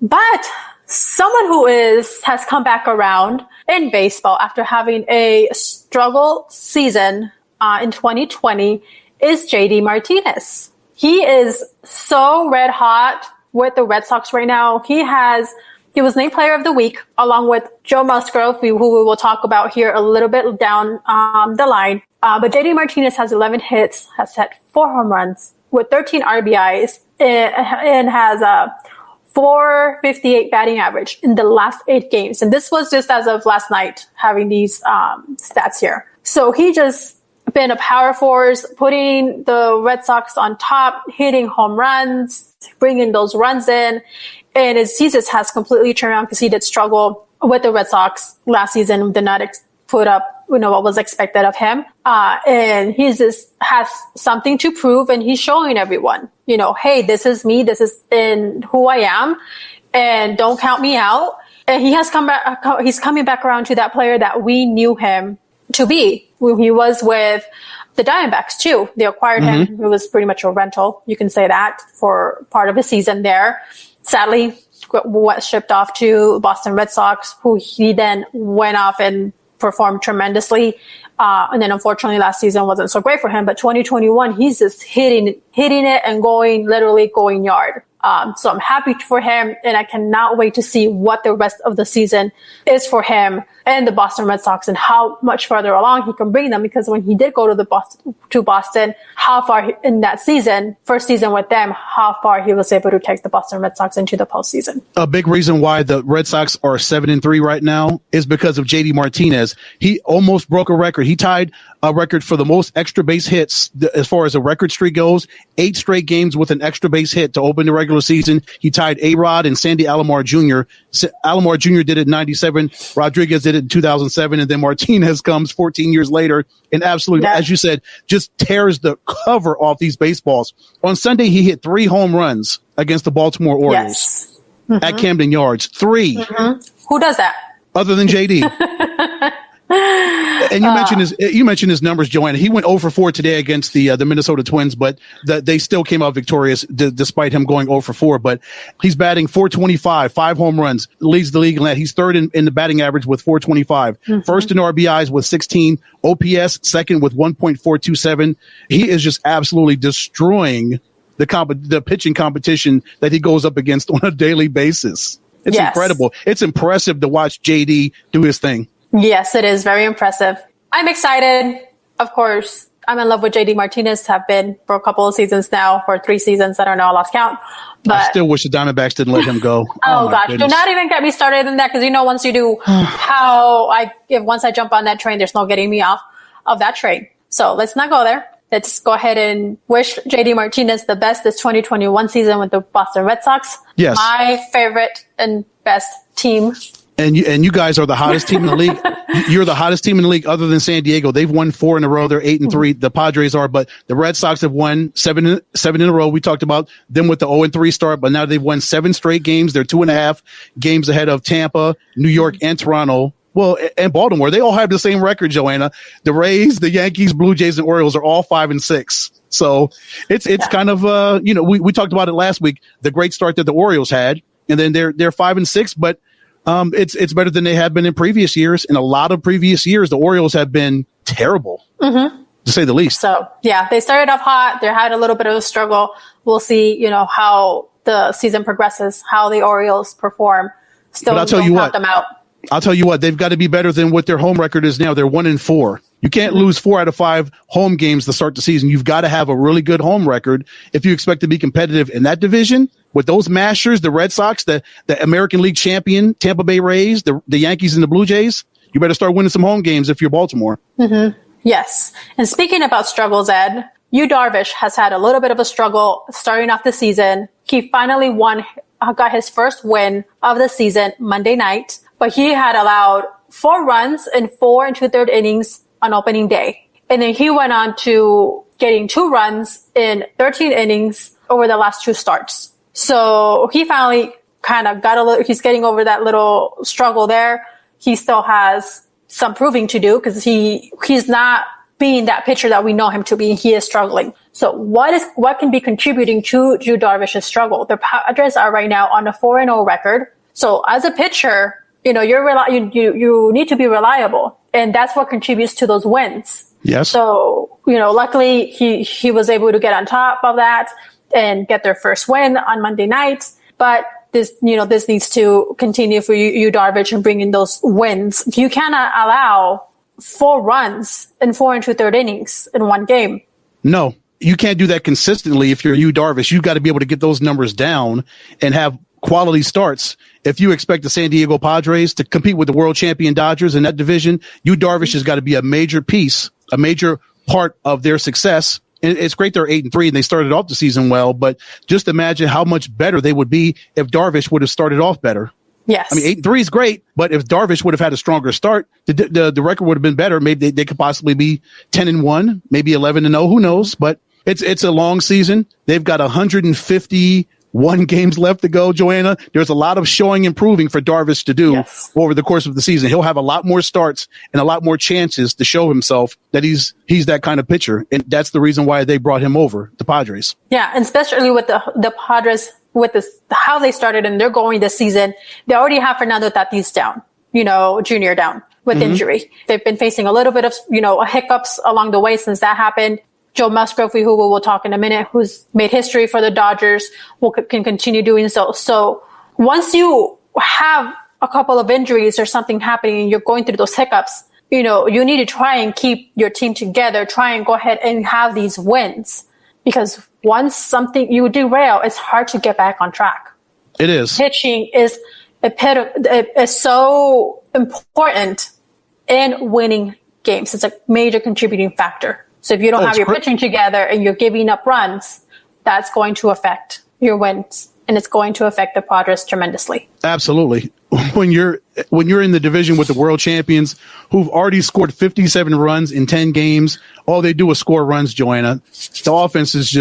But someone who has come back around in baseball after having a struggle season in 2020 is JD Martinez. He is so red hot with the Red Sox right now. He was named Player of the Week along with Joe Musgrove, who we will talk about here a little bit down the line. But JD Martinez has 11 hits, has hit 4 home runs with 13 RBIs, and has a .458 batting average in the last 8 games. And this was just as of last night, having these stats here. So he just been a power force, putting the Red Sox on top, hitting home runs, bringing those runs in. And his season has completely turned around because he did struggle with the Red Sox last season, did not put up, what was expected of him. And he just has something to prove, and he's showing everyone, hey, this is me, this is in who I am, and don't count me out. And he's coming back around to that player that we knew him to be. He was with the Diamondbacks too. They acquired him. It was pretty much a rental. You can say that for part of the season there. Sadly, was shipped off to Boston Red Sox, who he then went off and performed tremendously. And then unfortunately last season wasn't so great for him, but 2021, he's just hitting it and literally going yard. So I'm happy for him, and I cannot wait to see what the rest of the season is for him and the Boston Red Sox and how much further along he can bring them, because when he did go to Boston, how far in that season, first season with them, how far he was able to take the Boston Red Sox into the postseason. A big reason why the Red Sox are 7-3 right now is because of JD Martinez. He almost broke a record. He tied a record for the most extra base hits as far as a record streak goes. 8 straight games with an extra base hit to open the regular season. He tied A-Rod and Sandy Alomar Jr. Alomar Jr. did it in 97. Rodriguez did it in 2007. And then Martinez comes 14 years later and absolutely, as you said, just tears the cover off these baseballs. On Sunday, he hit 3 home runs against the Baltimore Orioles at Camden Yards. 3. Who does that? Other than JD. And you mentioned his numbers, Joanna. He went 0 for 4 today against the Minnesota Twins, but they still came out victorious despite him going 0 for 4. But he's batting .425, 5 home runs, leads the league in that. He's third in the batting average with .425, first in RBIs with 16, OPS second with 1.427. He is just absolutely destroying the pitching competition that he goes up against on a daily basis. It's incredible. It's impressive to watch JD do his thing. Yes, it is very impressive. I'm excited. Of course, I'm in love with JD Martinez, have been for a couple of seasons now, for 3 seasons. I don't know, I lost count. But I still wish the Diamondbacks didn't let him go. Oh gosh, goodness. Do not even get me started in that, because once you do, once I jump on that train, there's no getting me off of that train. So let's not go there. Let's go ahead and wish JD Martinez the best this 2021 season with the Boston Red Sox. Yes. My favorite and best team. And you guys are the hottest team in the league. You're the hottest team in the league other than San Diego. They've won 4 in a row. They're 8-3. The Padres are, but the Red Sox have won 7 in a row. We talked about them with the 0-3 start, but now they've won 7 straight games. They're 2.5 games ahead of Tampa, New York, and Toronto. Well, and Baltimore. They all have the same record, Joanna. The Rays, the Yankees, Blue Jays, and Orioles are all 5-6. So it's kind of, we talked about it last week, the great start that the Orioles had, and then they're 5-6, but it's better than they have been in previous years. In a lot of previous years, the Orioles have been terrible, to say the least. So, they started off hot. They had a little bit of a struggle. We'll see, how the season progresses, how the Orioles perform. Still, but I'll tell you what, they've got to be better than what their home record is now. They're 1-4. You can't lose 4 out of 5 home games to start the season. You've got to have a really good home record if you expect to be competitive in that division with those masters, the Red Sox, the American League champion, Tampa Bay Rays, the Yankees, and the Blue Jays. You better start winning some home games if you're Baltimore. Yes. And speaking about struggles, Ed, Yu Darvish has had a little bit of a struggle starting off the season. He finally got his first win of the season Monday night, but he had allowed 4 runs in 4 2/3 innings on opening day. And then he went on to getting 2 runs in 13 innings over the last 2 starts. So he finally kind of he's getting over that little struggle there. He still has some proving to do, because he's not being that pitcher that we know him to be. He is struggling. So what can be contributing to Yu Darvish's struggle? The Padres are right now on a 4-0 record. So as a pitcher, you need to be reliable, and that's what contributes to those wins. Yes. So, luckily he was able to get on top of that and get their first win on Monday night. But this needs to continue for Yu Darvish and bring in those wins. You cannot allow 4 runs in 4 2/3 innings in one game. No, you can't do that consistently. If you're Yu Darvish, you've got to be able to get those numbers down and have quality starts. If you expect the San Diego Padres to compete with the world champion Dodgers in that division, Yu Darvish has got to be a major piece, a major part of their success. And it's great they're 8-3 and they started off the season well, but just imagine how much better they would be if Darvish would have started off better. Yes. I mean, 8-3 is great, but if Darvish would have had a stronger start, the record would have been better. Maybe they could possibly be 10-1, maybe 11-0. Who knows? But it's a long season. They've got 151 games left to go, Joanna. There's a lot of showing and proving for Darvish to do over the course of the season. He'll have a lot more starts and a lot more chances to show himself that he's that kind of pitcher. And that's the reason why they brought him over, the Padres. Yeah, and especially with the Padres, with how they started and they're going this season, they already have Fernando Tatis down, Junior down with injury. They've been facing a little bit of, hiccups along the way since that happened. Joe Musgrove, who we'll talk in a minute, who's made history for the Dodgers, can continue doing so. So once you have a couple of injuries or something happening and you're going through those hiccups, you need to try and keep your team together, try and go ahead and have these wins. Because once something you derail, it's hard to get back on track. It is. Pitching is so important in winning games. It's a major contributing factor. So if you don't have your pitching together and you're giving up runs, that's going to affect your wins, and it's going to affect the Padres tremendously. Absolutely. When you're in the division with the world champions who've already scored 57 runs in 10 games, all they do is score runs, Joanna. The offense is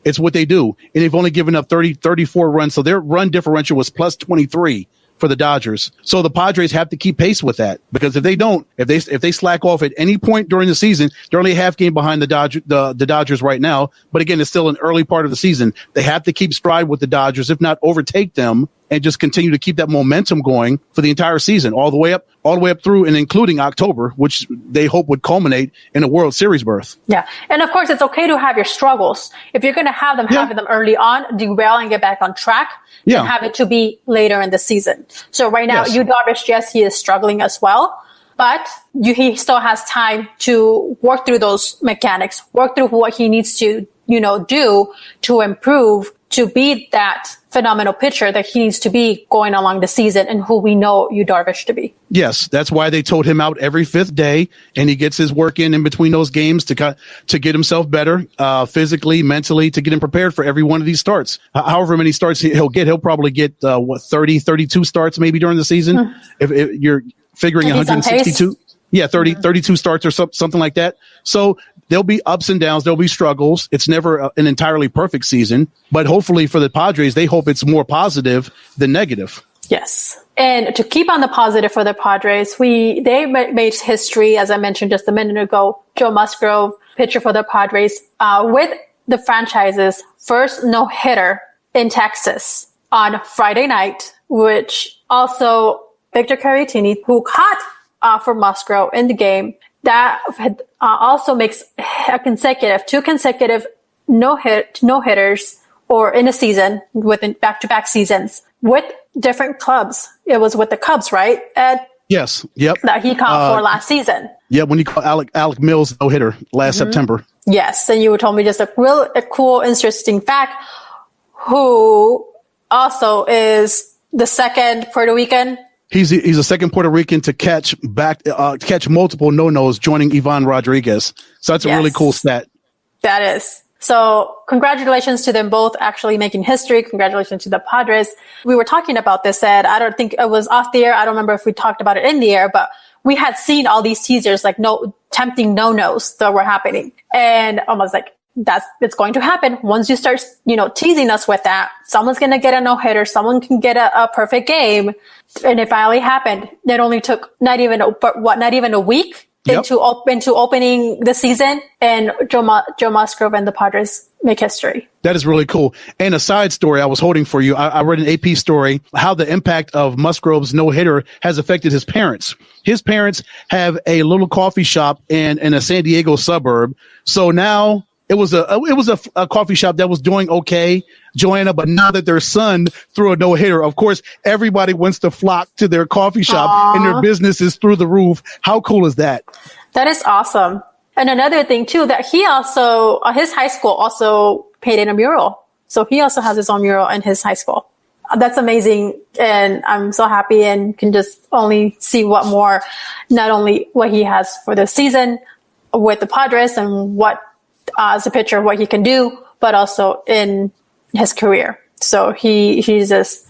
it's what they do. And they've only given up 34 runs. So their run differential was plus 23 for the Dodgers. So the Padres have to keep pace with that, because if they don't, if they slack off at any point during the season, they're only a half game behind the Dodgers right now. But again, it's still an early part of the season. They have to keep stride with the Dodgers, if not overtake them, and just continue to keep that momentum going for the entire season, all the way up through and including October, which they hope would culminate in a World Series berth. Yeah. And of course, it's okay to have your struggles. If you're going to have them early on, derail and get back on track, and have it to be later in the season. So right now, Yu Darvish, yes, he is struggling as well, but he still has time to work through those mechanics, work through what he needs to, do to improve, to be that phenomenal pitcher that he needs to be going along the season, and who we know Yu Darvish to be. Yes, that's why they told him out every 5th day, and he gets his work in between those games to get himself better, physically, mentally, to get him prepared for every one of these starts. However many starts he'll probably get 30, 32 starts maybe during the season. If you're figuring 162. Yeah, 32 starts or something like that. So there'll be ups and downs. There'll be struggles. It's never an entirely perfect season, but hopefully for the Padres, they hope it's more positive than negative. Yes. And to keep on the positive for the Padres, they made history, as I mentioned just a minute ago. Joe Musgrove, pitcher for the Padres, with the franchise's first no-hitter in Texas on Friday night, which also Victor Caratini, who caught for Musgrove in the game, that also makes two consecutive no-hitters or in a season within back-to-back seasons with different clubs. It was with the Cubs, right, Ed? Yes. Yep. That he caught for last season. Yeah, when you call Alec Mills no-hitter last September. Yes, and you told me just a cool, interesting fact, who also is the second Puerto Rican. He's a second Puerto Rican to catch multiple no-nos, joining Ivan Rodriguez. So that's a really cool stat. That is. So congratulations to them both actually making history. Congratulations to the Padres. We were talking about this, Ed. I don't think it was off the air. I don't remember if we talked about it in the air, but we had seen all these teasers, like tempting no-nos that were happening. And I was like, it's going to happen. Once you start, teasing us with that, someone's going to get a no-hitter. Someone can get a perfect game. And it finally happened. It only took not even a week Yep. into opening the season, and Joe Musgrove and the Padres make history. That is really cool. And a side story I was holding for you. I read an AP story how the impact of Musgrove's no-hitter has affected his parents. His parents have a little coffee shop in a San Diego suburb. So now it was a coffee shop that was doing okay, Johanna, but now that their son threw a no-hitter, of course, everybody wants to flock to their coffee shop and their business is through the roof. How cool is that? That is awesome. And another thing too, that he also, his high school also painted a mural. So he also has his own mural in his high school. That's amazing. And I'm so happy and can just only see not only what he has for the season with the Padres and what, as a pitcher, what he can do, but also in his career. So he's just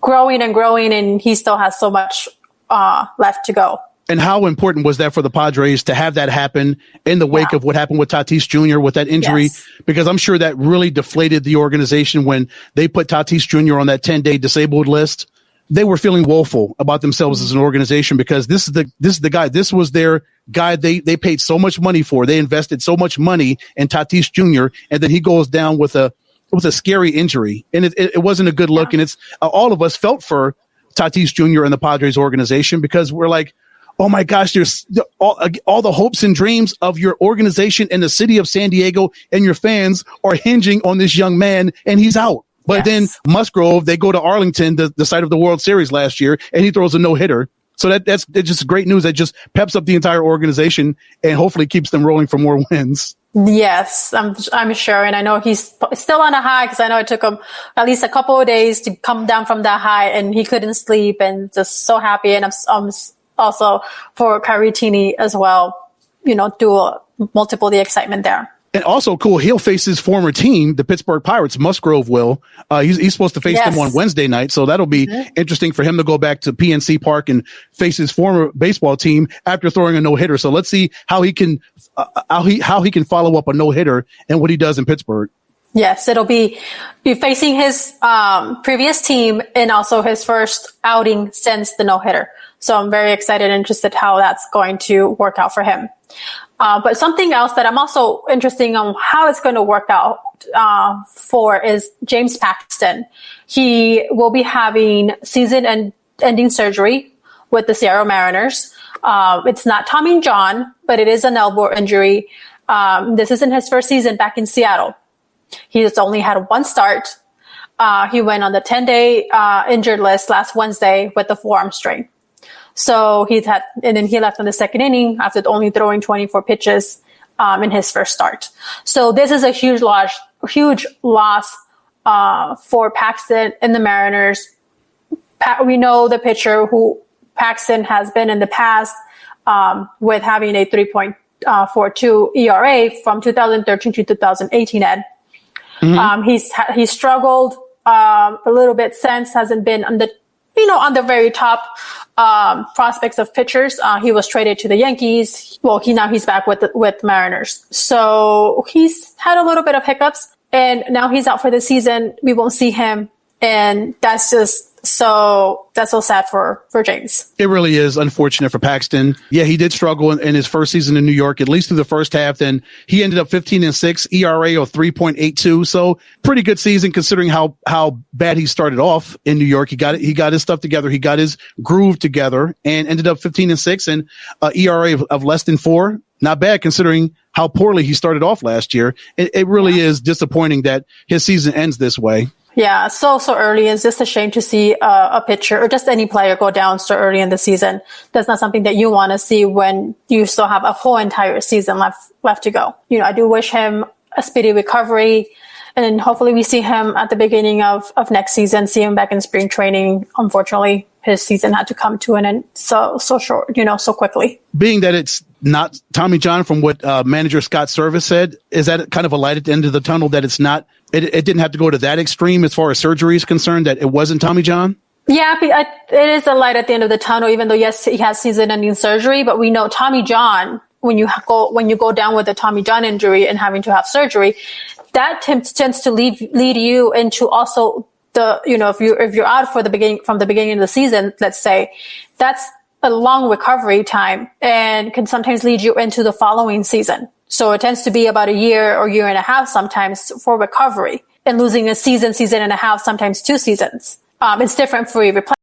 growing and growing, and he still has so much, left to go. And how important was that for the Padres to have that happen in the wake of what happened with Tatis Jr. with that injury? Yes. Because I'm sure that really deflated the organization when they put Tatis Jr. on that 10-day disabled list. They were feeling woeful about themselves as an organization because this is the guy. This was their guy they paid so much money for. They invested so much money in Tatis Jr. and then he goes down with a scary injury. And it wasn't a good look. And it's all of us felt for Tatis Jr. and the Padres organization because we're like, oh my gosh, there's all the hopes and dreams of your organization in the city of San Diego and your fans are hinging on this young man and he's out. But then Musgrove, they go to Arlington, the site of the World Series last year, and he throws a no-hitter. So that's just great news. That just peps up the entire organization and hopefully keeps them rolling for more wins. Yes, I'm sure. And I know he's still on a high because I know it took him at least a couple of days to come down from that high and he couldn't sleep and just so happy. And I'm also for Caritini as well, multiple the excitement there. And also cool, he'll face his former team, the Pittsburgh Pirates. Musgrove will. He's supposed to face them on Wednesday night, so that'll be interesting for him to go back to PNC Park and face his former baseball team after throwing a no-hitter. So let's see how he can follow up a no-hitter and what he does in Pittsburgh. Yes, it'll be facing his previous team and also his first outing since the no-hitter. So I'm very excited and interested how that's going to work out for him. But something else that I'm also interested on how it's going to work out for is James Paxton. He will be having season-ending surgery with the Seattle Mariners. It's not Tommy John, but it is an elbow injury. This isn't his first season back in Seattle. He's only had one start. He went on the 10-day injured list last Wednesday with the forearm strain. So and then he left in the second inning after only throwing 24 pitches in his first start. So this is a huge loss for Paxton and the Mariners. We know the pitcher who Paxton has been in the past with having a 3.42 ERA from 2013 to 2018, Ed. Mm-hmm. He's struggled a little bit since, hasn't been on the very top prospects of pitchers. He was traded to the Yankees. Well, he's back with Mariners. So he's had a little bit of hiccups and now he's out for the season. We won't see him. And that's so sad for James. It really is unfortunate for Paxton. Yeah, he did struggle in his first season in New York, at least through the first half. Then he ended up 15-6, ERA of 3.82. So pretty good season considering how bad he started off in New York. He got his stuff together. He got his groove together and ended up 15-6 and ERA of less than 4. Not bad considering how poorly he started off last year. It really is disappointing that his season ends this way. Yeah, so early. It's just a shame to see a pitcher or just any player go down so early in the season. That's not something that you want to see when you still have a whole entire season left to go. I do wish him a speedy recovery, and then hopefully we see him at the beginning of next season, see him back in spring training. Unfortunately, his season had to come to an end so short, so quickly. Being that it's not Tommy John, from what manager Scott Service said, is that kind of a light at the end of the tunnel that it's not, it didn't have to go to that extreme as far as surgery is concerned, that it wasn't Tommy John? Yeah, it is a light at the end of the tunnel, even though, yes, he has season-ending surgery, but we know Tommy John, when you go down with a Tommy John injury and having to have surgery, that tends to lead you into also if you're out from the beginning of the season, let's say, that's a long recovery time and can sometimes lead you into the following season. So it tends to be about a year or year and a half sometimes for recovery, and losing a season, season and a half, sometimes 2 seasons. It's different for every player.